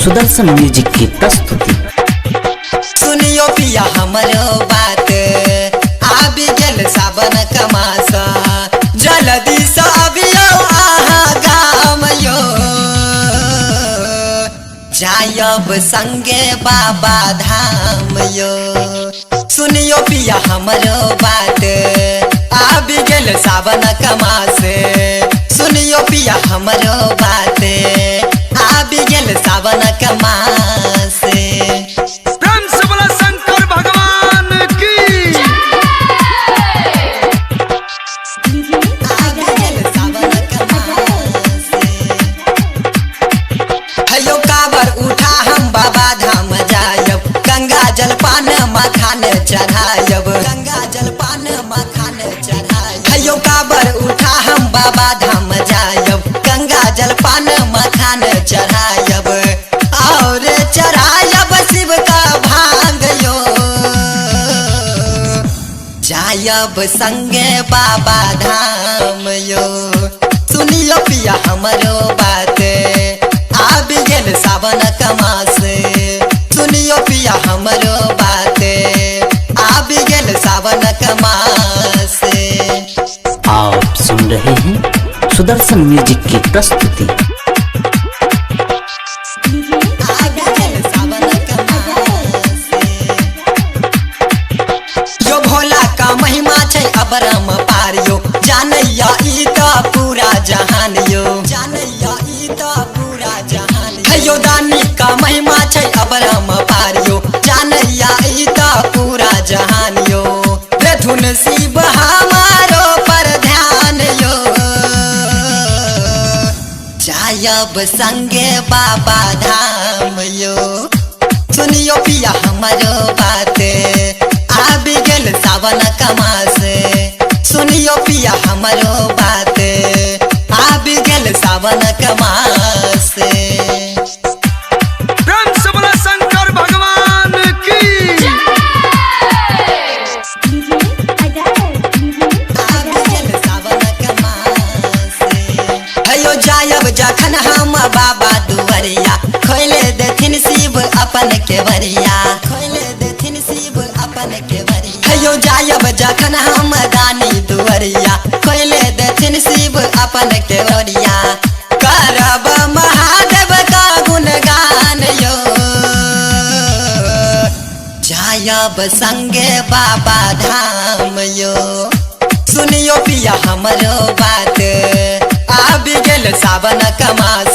Sudarshan music की प्रस्तुति। सुनियो पिया हमरो बात आबि गेल सावन कमासा जल्दी से अबियो आहा गाम यो जायब संगे बाबा धाम यो। सुनियो पिया हमरो बात आबि गेल सावन कमासे सुनियो पिया हमरो बात आबि गेल सावन कमासे। प्रेम से बोला शंकर भगवान की। आबि गेल सावन कमासे हयो काबर उठा हम बाबा धाम जायब गंगा जलपान मखान चढ़ायब गंगा जलपान मखान चढ़ायब हयो काबर उठा हम बाबा धाम जायब गंगा जलपान मखान चढ़ायब और चढ़ायब शिव का भांग यो जायब संगे बाबा धाम यो। सुनियो पिया हमरो बात आबि गेल सावन कमासे सुनियो पिया हमरो बात आबि गेल सावन कमासे। आप सुन रहे हैं सुदर्शन म्यूजिक की प्रस्तुति। आबि गेल सावन कमासे यो भोला का महिमा छै अबरम पार यो जानैया ई त पूरा जहान यो जानैया ई त पूरा जहान हयो दानी का महिमा छै अबरम पार यो जानैया ई त पूरा जहान यो रे धुन शिव हमारो पर ध्यान यो जायब संगे बाबा धाम यो। सुनियो पिया हमरो बात आबि गेल सावन कमासे सुनियो पिया हमरो बात आबि गेल सावन कमासे। प्रेम से बोला शंकर भगवान की। आबि गेल सावन कमासे हयो जायब जखन हम बाबा दुवरिया खोले देथिन शिव अपन केवरिया खोले देथिन शिव अपन केवरिया हयो जायब जखन हम दानी दुवरिया खोले देथिन शिव अपन केवरिया करब महादेव का गुणगान यो जायब संगे बाबा धाम यो। सुनियो पिया हमरो बात आबि गेल सावन कमासे